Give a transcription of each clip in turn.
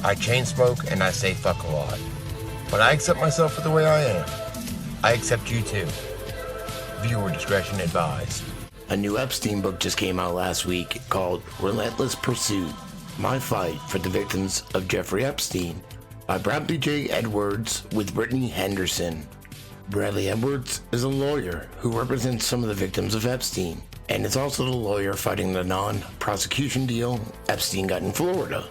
I chain smoke and I say fuck a lot. But I accept myself for the way I am. I accept you too. Viewer discretion advised. A new Epstein book just came out last week called Relentless Pursuit, My Fight for the Victims of Jeffrey Epstein by Bradley J. Edwards with Brittany Henderson. Bradley Edwards is a lawyer who represents some of the victims of Epstein, and is also the lawyer fighting the non-prosecution deal Epstein got in Florida.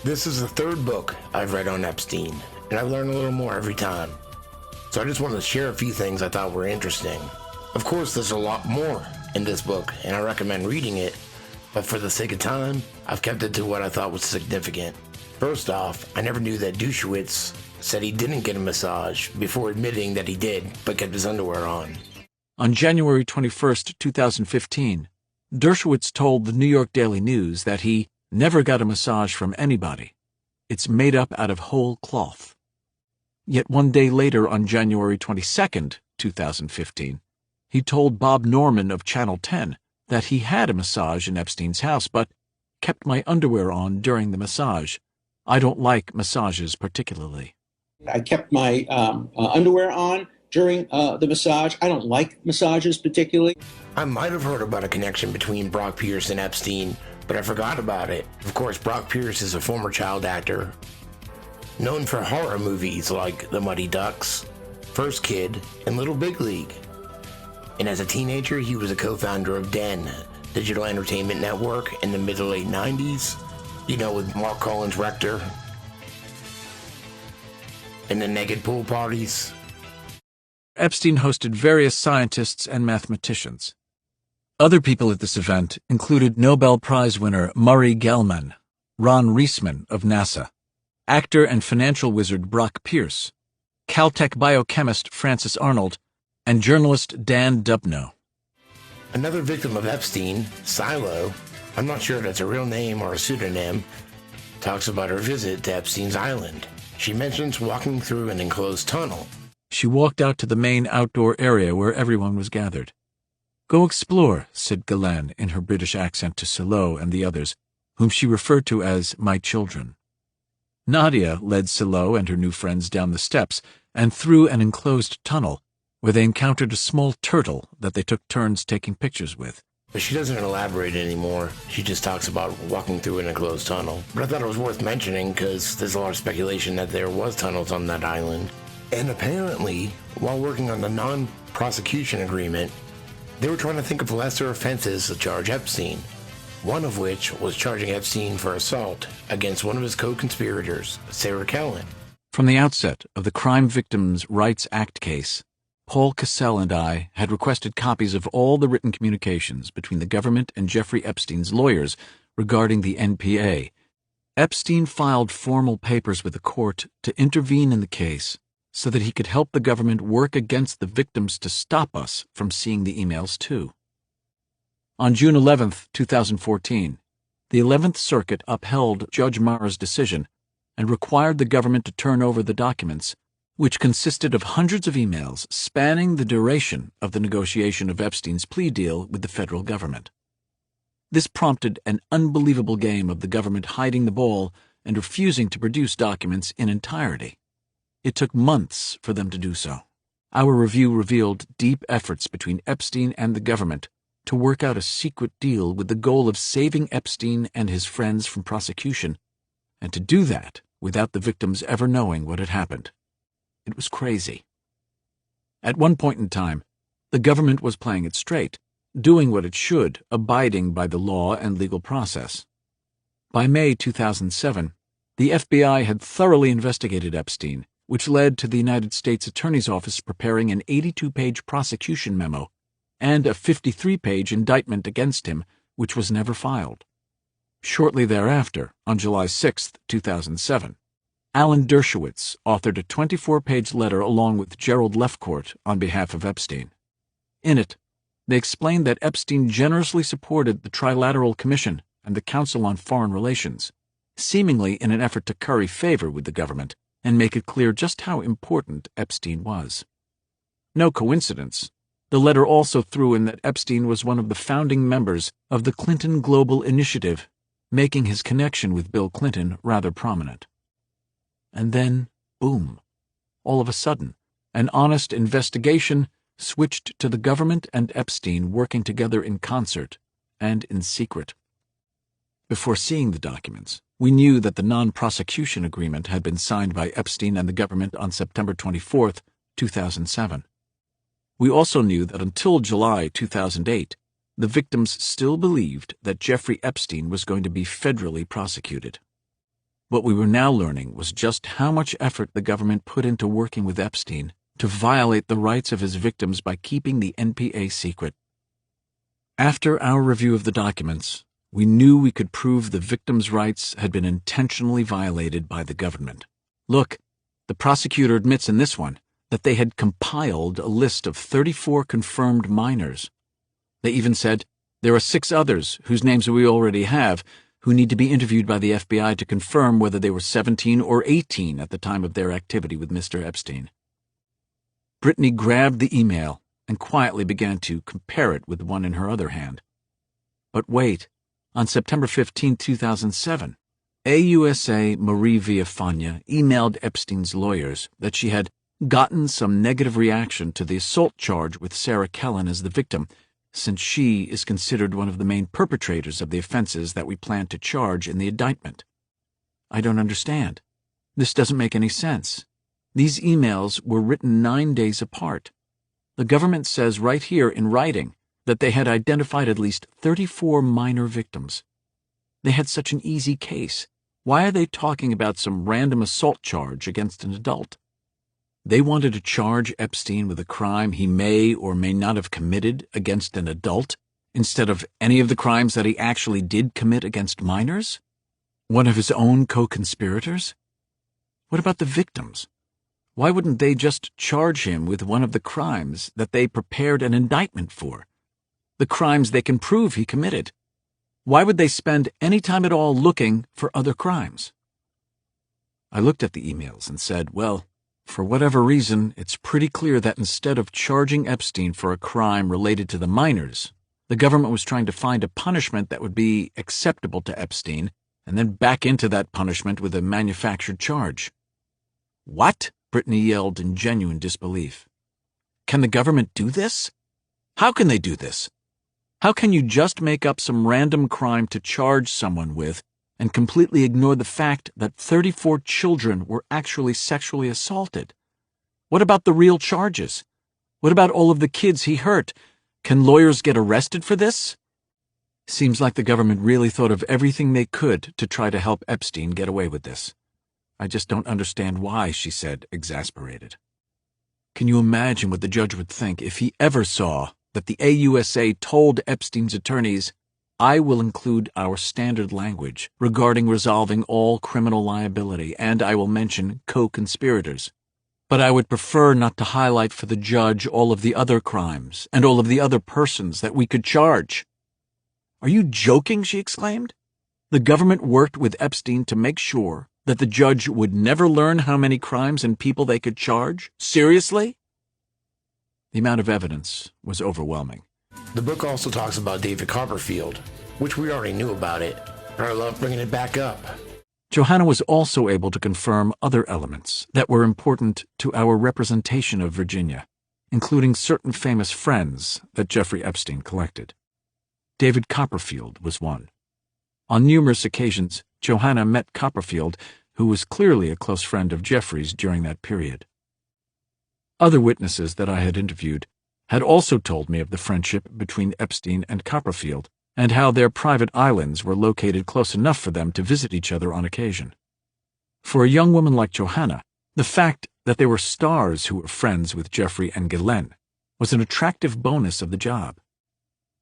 This is the third book I've read on Epstein, and I've learned a little more every time. So I just wanted to share a few things I thought were interesting. Of course, there's a lot more in this book, and I recommend reading it, but for the sake of time, I've kept it to what I thought was significant. First off, I never knew that Dershowitz said he didn't get a massage before admitting that he did, but kept his underwear on. On January 21, 2015, Dershowitz told the New York Daily News that he never got a massage from anybody. It's made up out of whole cloth. Yet one day later, on January 22, 2015, he told Bob Norman of Channel 10 that he had a massage in Epstein's house, but kept my underwear on during the massage. I don't like massages particularly. I kept my underwear on during the massage. I don't like massages particularly. I might have heard about a connection between Brock Pierce and Epstein, but I forgot about it. Of course, Brock Pierce is a former child actor, known for horror movies like The Mighty Ducks, First Kid, and Little Big League. And as a teenager, he was a co-founder of Den, digital entertainment network in the mid to late 90s, with Mark Collins Rector, and the naked pool parties. Epstein hosted various scientists and mathematicians. Other people at this event included Nobel Prize winner Murray Gell-Mann, Ron Reisman of NASA, actor and financial wizard Brock Pierce, Caltech biochemist Francis Arnold, and journalist Dan Dubno. Another victim of Epstein, Silo, I'm not sure if that's a real name or a pseudonym, talks about her visit to Epstein's island. She mentions walking through an enclosed tunnel. She walked out to the main outdoor area where everyone was gathered. "Go explore," said Galan in her British accent to Silo and the others, whom she referred to as my children. Nadia led Silo and her new friends down the steps and through an enclosed tunnel, where they encountered a small turtle that they took turns taking pictures with. But she doesn't elaborate anymore. She just talks about walking through an enclosed tunnel. But I thought it was worth mentioning because there's a lot of speculation that there was tunnels on that island. And apparently, while working on the non-prosecution agreement, they were trying to think of lesser offenses to charge Epstein, one of which was charging Epstein for assault against one of his co-conspirators, Sarah Kellen. From the outset of the Crime Victims' Rights Act case, Paul Cassell and I had requested copies of all the written communications between the government and Jeffrey Epstein's lawyers regarding the NPA. Epstein filed formal papers with the court to intervene in the case so that he could help the government work against the victims to stop us from seeing the emails too. On June 11, 2014, the 11th Circuit upheld Judge Marra's decision and required the government to turn over the documents, which consisted of hundreds of emails spanning the duration of the negotiation of Epstein's plea deal with the federal government. This prompted an unbelievable game of the government hiding the ball and refusing to produce documents in entirety. It took months for them to do so. Our review revealed deep efforts between Epstein and the government to work out a secret deal with the goal of saving Epstein and his friends from prosecution, and to do that without the victims ever knowing what had happened. It was crazy. At one point in time, the government was playing it straight, doing what it should, abiding by the law and legal process. By May 2007, the FBI had thoroughly investigated Epstein, which led to the United States Attorney's Office preparing an 82-page prosecution memo and a 53-page indictment against him, which was never filed. Shortly thereafter, on July 6, 2007, Alan Dershowitz authored a 24-page letter along with Gerald Lefcourt on behalf of Epstein. In it, they explained that Epstein generously supported the Trilateral Commission and the Council on Foreign Relations, seemingly in an effort to curry favor with the government and make it clear just how important Epstein was. No coincidence. The letter also threw in that Epstein was one of the founding members of the Clinton Global Initiative, making his connection with Bill Clinton rather prominent. And then, boom, all of a sudden, an honest investigation switched to the government and Epstein working together in concert and in secret. Before seeing the documents, we knew that the non-prosecution agreement had been signed by Epstein and the government on September 24, 2007. We also knew that until July 2008, the victims still believed that Jeffrey Epstein was going to be federally prosecuted. What we were now learning was just how much effort the government put into working with Epstein to violate the rights of his victims by keeping the NPA secret. After our review of the documents, we knew we could prove the victims' rights had been intentionally violated by the government. Look, the prosecutor admits in this one that they had compiled a list of 34 confirmed minors. They even said, there are 6 others whose names we already have who need to be interviewed by the FBI to confirm whether they were 17 or 18 at the time of their activity with Mr. Epstein. Brittany grabbed the email and quietly began to compare it with one in her other hand. But wait, on September 15, 2007, AUSA Marie Villafana emailed Epstein's lawyers that she had gotten some negative reaction to the assault charge with Sarah Kellen as the victim, since she is considered one of the main perpetrators of the offenses that we plan to charge in the indictment. I don't understand. This doesn't make any sense. These emails were written 9 days apart. The government says right here in writing that they had identified at least 34 minor victims. They had such an easy case. Why are they talking about some random assault charge against an adult? They wanted to charge Epstein with a crime he may or may not have committed against an adult, instead of any of the crimes that he actually did commit against minors? One of his own co-conspirators? What about the victims? Why wouldn't they just charge him with one of the crimes that they prepared an indictment for? The crimes they can prove he committed. Why would they spend any time at all looking for other crimes? I looked at the emails and said, well, for whatever reason, it's pretty clear that instead of charging Epstein for a crime related to the minors, the government was trying to find a punishment that would be acceptable to Epstein and then back into that punishment with a manufactured charge. What? Brittany yelled in genuine disbelief. Can the government do this? How can they do this? How can you just make up some random crime to charge someone with and completely ignore the fact that 34 children were actually sexually assaulted? What about the real charges? What about all of the kids he hurt? Can lawyers get arrested for this? Seems like the government really thought of everything they could to try to help Epstein get away with this. I just don't understand why, she said, exasperated. Can you imagine what the judge would think if he ever saw that the AUSA told Epstein's attorneys, I will include our standard language regarding resolving all criminal liability, and I will mention co-conspirators. But I would prefer not to highlight for the judge all of the other crimes and all of the other persons that we could charge. Are you joking? She exclaimed. The government worked with Epstein to make sure that the judge would never learn how many crimes and people they could charge? Seriously? The amount of evidence was overwhelming. The book also talks about David Copperfield, which we already knew about it, but I love bringing it back up. Johanna was also able to confirm other elements that were important to our representation of Virginia, including certain famous friends that Jeffrey Epstein collected. David Copperfield was one. On numerous occasions, Johanna met Copperfield, who was clearly a close friend of Jeffrey's during that period. Other witnesses that I had interviewed had also told me of the friendship between Epstein and Copperfield, and how their private islands were located close enough for them to visit each other on occasion. For a young woman like Johanna, the fact that they were stars who were friends with Jeffrey and Ghislaine was an attractive bonus of the job.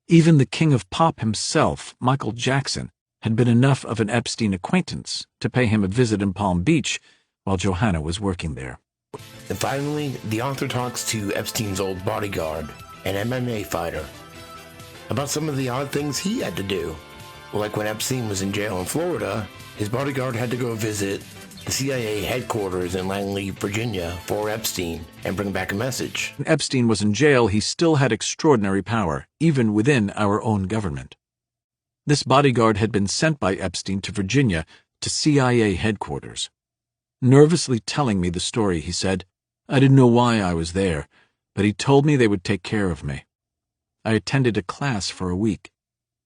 Even the king of pop himself, Michael Jackson, had been enough of an Epstein acquaintance to pay him a visit in Palm Beach while Johanna was working there. And finally, the author talks to Epstein's old bodyguard, an MMA fighter, about some of the odd things he had to do. Like when Epstein was in jail in Florida, his bodyguard had to go visit the CIA headquarters in Langley, Virginia for Epstein and bring back a message. When Epstein was in jail, he still had extraordinary power, even within our own government. This bodyguard had been sent by Epstein to Virginia to CIA headquarters. Nervously telling me the story, he said, "I didn't know why I was there, but he told me they would take care of me." I attended a class for a week.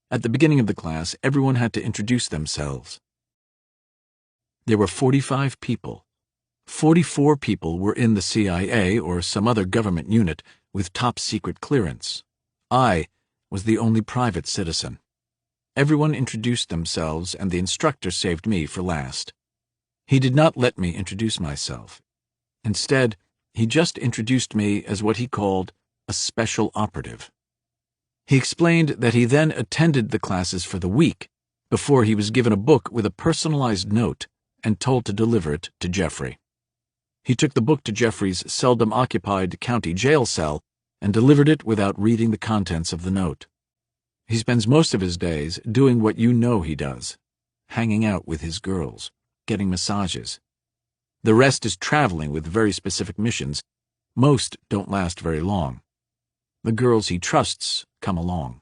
At the beginning of the class, everyone had to introduce themselves. There were 45 people. 44 people were in the CIA or some other government unit with top-secret clearance. I was the only private citizen. Everyone introduced themselves, and the instructor saved me for last. He did not let me introduce myself. Instead, he just introduced me as what he called a special operative. He explained that he then attended the classes for the week before he was given a book with a personalized note and told to deliver it to Jeffrey. He took the book to Jeffrey's seldom-occupied county jail cell and delivered it without reading the contents of the note. He spends most of his days doing what you know he does, hanging out with his girls, getting massages. The rest is traveling with very specific missions. Most don't last very long. The girls he trusts come along.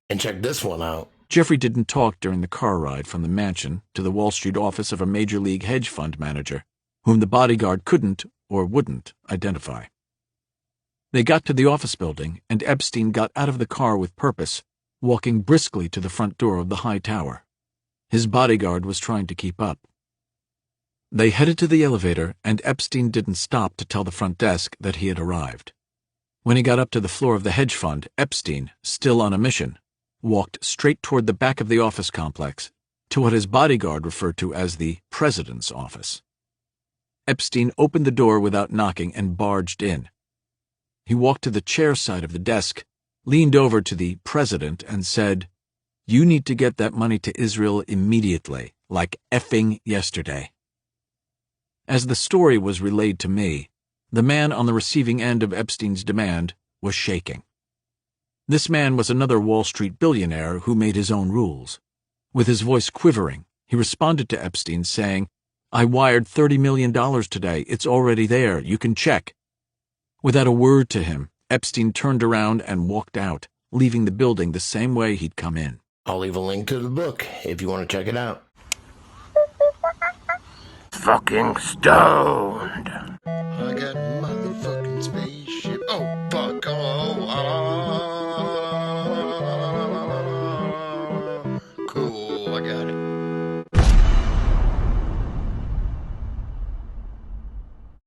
And check this one out. Jeffrey didn't talk during the car ride from the mansion to the Wall Street office of a major league hedge fund manager, whom the bodyguard couldn't or wouldn't identify. They got to the office building, and Epstein got out of the car with purpose, walking briskly to the front door of the high tower. His bodyguard was trying to keep up. They headed to the elevator, and Epstein didn't stop to tell the front desk that he had arrived. When he got up to the floor of the hedge fund, Epstein, still on a mission, walked straight toward the back of the office complex, to what his bodyguard referred to as the president's office. Epstein opened the door without knocking and barged in. He walked to the chair side of the desk, leaned over to the president and said, "You need to get that money to Israel immediately, like effing yesterday." As the story was relayed to me, the man on the receiving end of Epstein's demand was shaking. This man was another Wall Street billionaire who made his own rules. With his voice quivering, he responded to Epstein saying, "I wired $30 million today. It's already there. You can check." Without a word to him, Epstein turned around and walked out, leaving the building the same way he'd come in. I'll leave a link to the book if you want to check it out. Fucking stoned.